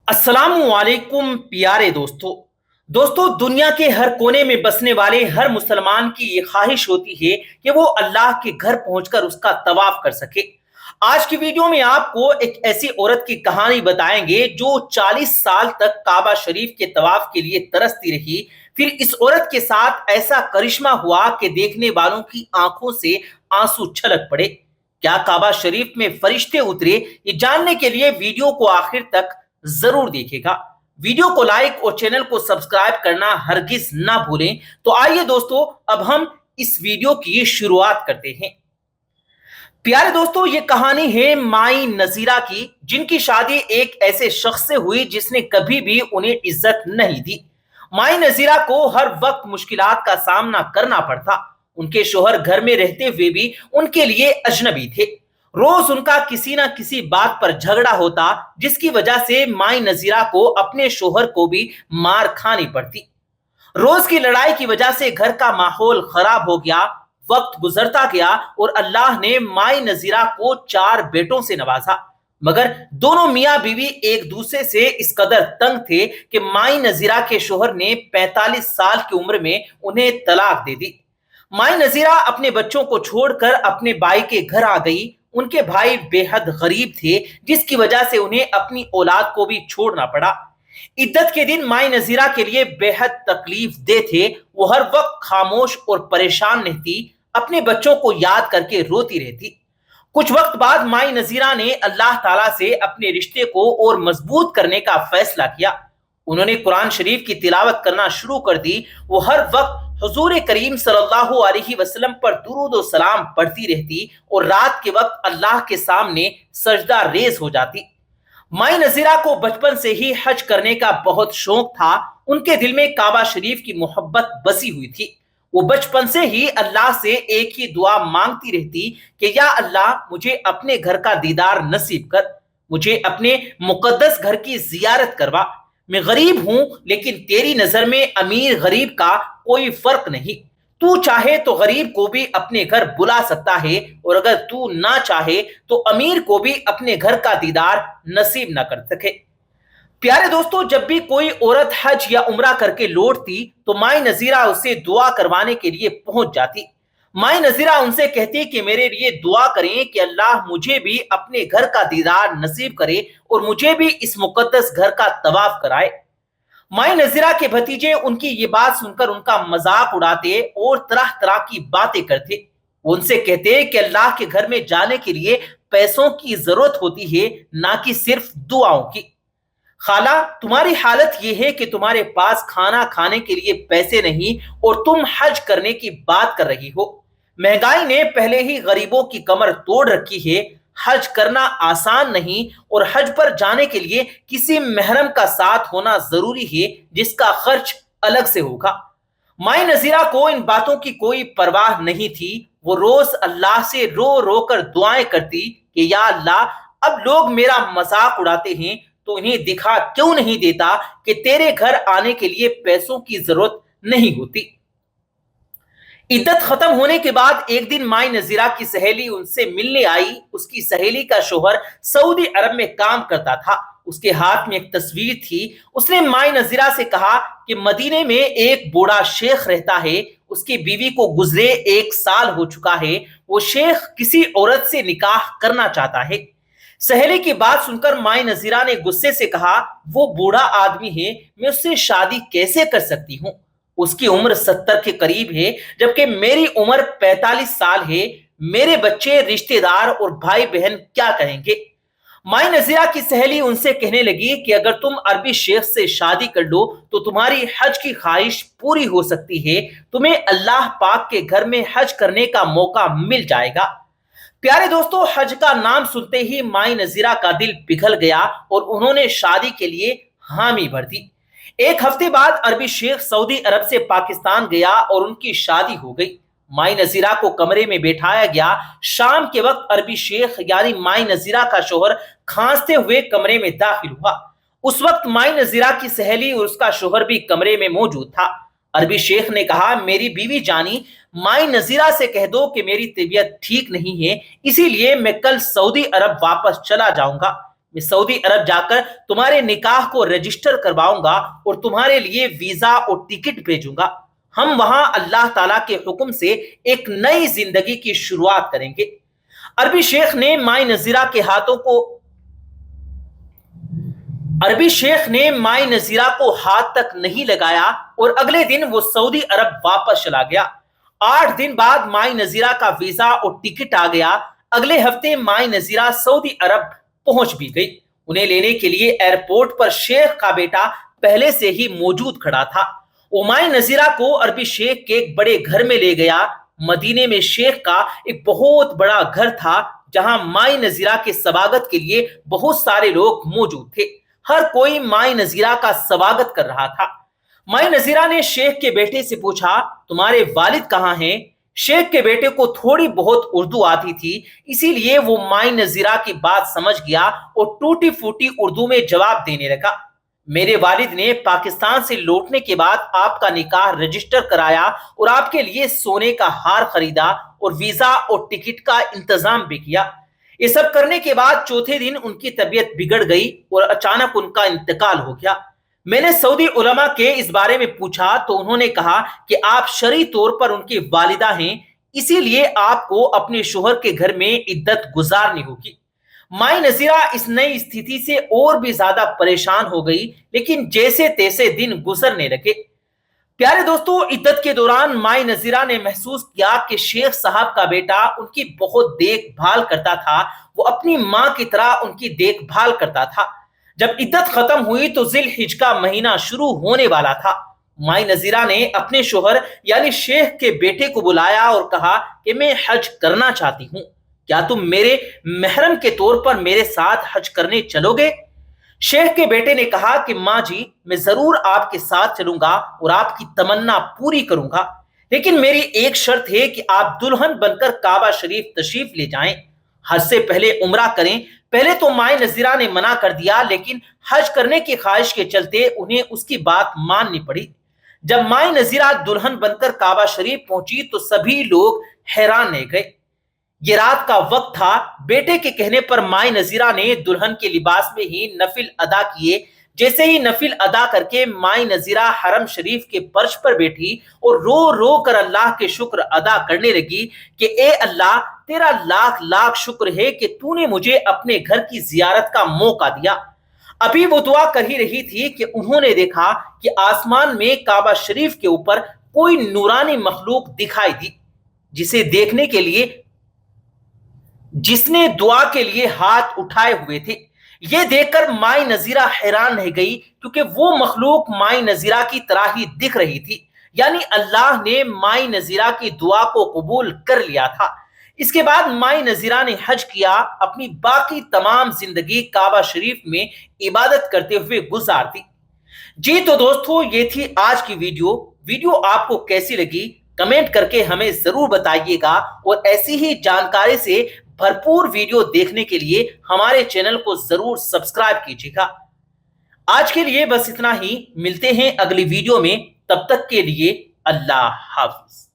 अस्सलाम वालेकुम प्यारे दोस्तों दुनिया के हर कोने में बसने वाले हर मुसलमान की ये ख्वाहिश होती है कि वो अल्लाह के घर पहुंचकर उसका तवाफ कर सके। आज की वीडियो में आपको एक ऐसी औरत की कहानी बताएंगे जो 40 साल तक काबा शरीफ के तवाफ के लिए तरसती रही। फिर इस औरत के साथ ऐसा करिश्मा हुआ कि देखने वालों की आंखों से आंसू छलक पड़े। क्या काबा शरीफ में फरिश्ते उतरे? ये जानने के लिए वीडियो को आखिर तक जरूर देखेगा। वीडियो को लाइक और चैनल को सब्सक्राइब करना हरगिज ना भूलें। तो आइए दोस्तों, अब हम इस वीडियो की शुरुआत करते हैं। प्यारे दोस्तों, ये कहानी है माई नजीरा की, जिनकी शादी एक ऐसे शख्स से हुई जिसने कभी भी उन्हें इज्जत नहीं दी। माई नजीरा को हर वक्त मुश्किलात का सामना करना पड़ता। उनके शोहर घर में रहते हुए भी उनके लिए अजनबी थे। रोज उनका किसी ना किसी बात पर झगड़ा होता, जिसकी वजह से माई नजीरा को अपने शोहर को भी मार खानी पड़ती। रोज की लड़ाई की वजह से घर का माहौल खराब हो गया। वक्त गुजरता गया और अल्लाह ने माई नजीरा को 4 बेटों से नवाजा, मगर दोनों मियां बीवी एक दूसरे से इस कदर तंग थे कि माई नजीरा के शोहर ने 45 साल की उम्र में उन्हें तलाक दे दी। माई नजीरा अपने बच्चों को छोड़कर अपने भाई के घर आ गई। उनके भाई बेहद गरीब थे, जिसकी वजह से उन्हें अपनी औलाद को भी छोड़ना पड़ा। इद्दत के दिन माई नजीरा के लिए बेहद तकलीफ दे थे। वो हर वक्त खामोश और परेशान रहती, अपने बच्चों को याद करके रोती रहती। कुछ वक्त बाद माई नजीरा ने अल्लाह ताला से अपने रिश्ते को और मजबूत करने का फैसला किया। उन्होंने कुरान शरीफ की तिलावत करना शुरू कर दी। वो हर वक्त हुजूर करीम सल्लल्लाहु अलैहि वसल्लम पर दुरूद और सलाम पढ़ती रहती और रात के वक्त अल्लाह के सामने सजदा रेज हो जाती। माई नजीरा को बचपन से ही हज करने का बहुत शौक था। उनके दिल में काबा शरीफ की मोहब्बत बसी हुई थी। वो बचपन से ही अल्लाह से एक ही दुआ मांगती रहती कि या अल्लाह, मुझे अपने घर का दीदार नसीब कर, मुझे अपने मुकद्दस घर की जियारत करवा। मैं गरीब हूं, लेकिन तेरी नजर में अमीर गरीब का कोई फर्क नहीं। तू चाहे तो गरीब को भी अपने घर बुला सकता है, और अगर तू ना चाहे तो अमीर को भी अपने घर का दीदार नसीब ना कर सके। प्यारे दोस्तों, जब भी कोई औरत हज या उम्रा करके लौटती तो माई नजीरा उसे दुआ करवाने के लिए पहुंच जाती। माई नजीरा उनसे कहती कि मेरे लिए दुआ करें कि अल्लाह मुझे भी अपने घर का दीदार नसीब करे और मुझे भी इस मुकद्दस घर का तवाफ कराए। माई नजीरा के भतीजे उनकी ये बात सुनकर उनका मजाक उड़ाते और तरह तरह की बातें करते। वो उनसे कहते कि अल्लाह के घर में जाने के लिए पैसों की जरूरत होती है, ना कि सिर्फ दुआओं की। खाला, तुम्हारी हालत यह है कि तुम्हारे पास खाना खाने के लिए पैसे नहीं और तुम हज करने की बात कर रही हो। महंगाई ने पहले ही गरीबों की कमर तोड़ रखी है। हज करना आसान नहीं और हज पर जाने के लिए किसी महरम का साथ होना जरूरी है, जिसका खर्च अलग से होगा। माई नजीरा को इन बातों की कोई परवाह नहीं थी। वो रोज अल्लाह से रो रो कर दुआएं करती कि या अल्लाह, अब लोग मेरा मजाक उड़ाते हैं तो इन्हें दिखा क्यों नहीं देता कि तेरे घर आने के लिए पैसों की जरूरत नहीं होती। इद्दत खत्म होने के बाद एक दिन माई नजीरा की सहेली उनसे मिलने आई। उसकी सहेली का शोहर सऊदी अरब में काम करता था। उसके हाथ में एक तस्वीर थी। उसने माई नजीरा से कहा कि मदीने में एक बूढ़ा शेख रहता है। उसकी बीवी को गुजरे 1 साल हो चुका है। वो शेख किसी औरत से निकाह करना चाहता है। सहेली की बात सुनकर माई नजीरा ने गुस्से से कहा, वो बूढ़ा आदमी है, मैं उससे शादी कैसे कर सकती हूँ? उसकी उम्र 70 के करीब है, जबकि मेरी उम्र 45 साल है। मेरे बच्चे, रिश्तेदार और भाई बहन क्या कहेंगे? माई नजीरा की सहेली उनसे कहने लगी कि अगर तुम अरबी शेख से शादी कर लो तो तुम्हारी हज की ख्वाहिश पूरी हो सकती है। तुम्हें अल्लाह पाक के घर में हज करने का मौका मिल जाएगा। प्यारे दोस्तों, हज का नाम सुनते ही माई नजीरा का दिल पिघल गया और उन्होंने शादी के लिए हामी भर दी। 1 हफ्ते बाद अरबी शेख सऊदी अरब से पाकिस्तान गया और उनकी शादी हो गई। माई नजीरा को कमरे में बैठाया गया। शाम के वक्त अरबी शेख यानी माई नजीरा का शोहर खांसते हुए कमरे में दाखिल हुआ। उस वक्त माई नजीरा की सहेली और उसका शोहर भी कमरे में मौजूद था। अरबी शेख ने कहा, मेरी बीवी जानी, माई नजीरा से कह दो कि मेरी तबीयत ठीक नहीं है, इसीलिए मैं कल सऊदी अरब वापस चला जाऊंगा। میں سعودی عرب جا کر تمہارے نکاح کو رجسٹر کرواؤں گا اور تمہارے لیے ویزا اور ٹکٹ بھیجوں گا۔ ہم وہاں اللہ تعالیٰ کے حکم سے ایک نئی زندگی کی شروعات کریں گے۔ عربی شیخ نے مائیں نذیرہ کو ہاتھ تک نہیں لگایا اور اگلے دن وہ سعودی عرب واپس چلا گیا۔ 8 دن بعد مائیں نذیرہ کا ویزا اور ٹکٹ آ گیا۔ اگلے ہفتے مائیں نذیرہ سعودی عرب پہنچ بھی گئی۔ انہیں لینے کے لیے ایئرپورٹ پر شیخ کا بیٹا پہلے سے ہی موجود کھڑا تھا۔ وہ مائیں نذیرہ کو عربی شیخ کے ایک بڑے گھر میں لے گیا۔ مدینے میں شیخ کا ایک بہت بڑا گھر تھا جہاں مائیں نذیرہ کے سواگت کے لیے بہت سارے لوگ موجود تھے۔ ہر کوئی مائیں نذیرہ کا سواگت کر رہا تھا۔ مائیں نذیرہ نے شیخ کے بیٹے سے پوچھا، تمہارے والد کہاں ہیں؟ شیخ کے بیٹے کو تھوڑی بہت اردو آتی تھی، اسی لیے وہ مائیں نذیرہ کی بات سمجھ گیا اور ٹوٹی پھوٹی اردو میں جواب دینے لگا۔ میرے والد نے پاکستان سے لوٹنے کے بعد آپ کا نکاح رجسٹر کرایا اور آپ کے لیے سونے کا ہار خریدا اور ویزا اور ٹکٹ کا انتظام بھی کیا۔ یہ سب کرنے کے بعد چوتھے دن ان کی طبیعت بگڑ گئی اور اچانک ان کا انتقال ہو گیا۔ میں نے سعودی علماء کے اس بارے میں پوچھا تو انہوں نے کہا کہ آپ شرعی طور پر ان کی والدہ ہیں، اسی لیے آپ کو اپنے شوہر کے گھر میں عدت گزارنی ہوگی۔ مائیں نذیرہ اس نئی استھتی سے اور بھی زیادہ پریشان ہو گئی، لیکن جیسے تیسے دن گزرنے لگے۔ پیارے دوستو، عدت کے دوران مائیں نذیرہ نے محسوس کیا کہ شیخ صاحب کا بیٹا ان کی بہت دیکھ بھال کرتا تھا، وہ اپنی ماں کی طرح ان کی دیکھ بھال کرتا تھا۔ جب عدت ختم ہوئی تو ذی الحجہ کا مہینہ شروع ہونے والا تھا۔ مائیں نذیرہ نے اپنے شوہر یعنی شیخ کے بیٹے کو بلایا اور کہا کہ میں حج کرنا چاہتی ہوں، کیا تم میرے محرم کے طور پر میرے ساتھ حج کرنے چلو گے؟ شیخ کے بیٹے نے کہا کہ ماں جی، میں ضرور آپ کے ساتھ چلوں گا اور آپ کی تمنا پوری کروں گا، لیکن میری ایک شرط ہے کہ آپ دلہن بن کر کعبہ شریف تشریف لے جائیں، حج سے پہلے عمرہ کریں۔ پہلے تو مائیں نذیرہ نے منع کر دیا، لیکن حج کرنے کی خواہش کے چلتے انہیں اس کی بات ماننی پڑی۔ جب مائیں نذیرہ دلہن بن کر کعبہ شریف پہنچی تو سبھی لوگ حیران رہ گئے۔ یہ رات کا وقت تھا۔ بیٹے کے کہنے پر مائیں نذیرہ نے دلہن کے لباس میں ہی نفل ادا کیے۔ جیسے ہی نفل ادا کر کے مائیں نذیرہ حرم شریف کے فرش پر بیٹھی اور رو رو کر اللہ کے شکر ادا کرنے لگی کہ اے اللہ، تیرا لاکھ لاکھ شکر ہے کہ تو نے مجھے اپنے گھر کی زیارت کا موقع دیا۔ ابھی وہ دعا کر ہی رہی تھی کہ انہوں نے دیکھا کہ آسمان میں کعبہ شریف کے اوپر کوئی نورانی مخلوق دکھائی دی، جسے دیکھنے کے لیے جس نے دعا کے لیے ہاتھ اٹھائے ہوئے تھے۔ یہ دیکھ کر مائیں نذیرہ حیران رہ گئی، کیونکہ وہ مخلوق مائیں نذیرہ کی طرح ہی دکھ رہی تھی، یعنی اللہ نے مائیں نذیرہ کی دعا کو قبول کر لیا تھا۔ اس کے بعد مائیں نذیرہ نے حج کیا، اپنی باقی تمام زندگی کعبہ شریف میں عبادت کرتے ہوئے گزار دی۔ جی تو دوستو، یہ تھی آج کی ویڈیو آپ کو کیسی لگی کمنٹ کر کے ہمیں ضرور بتائیے گا، اور ایسی ہی جانکاری سے بھرپور ویڈیو دیکھنے کے لیے ہمارے چینل کو ضرور سبسکرائب کیجیے گا۔ آج کے لیے بس اتنا ہی، ملتے ہیں اگلی ویڈیو میں، تب تک کے لیے اللہ حافظ۔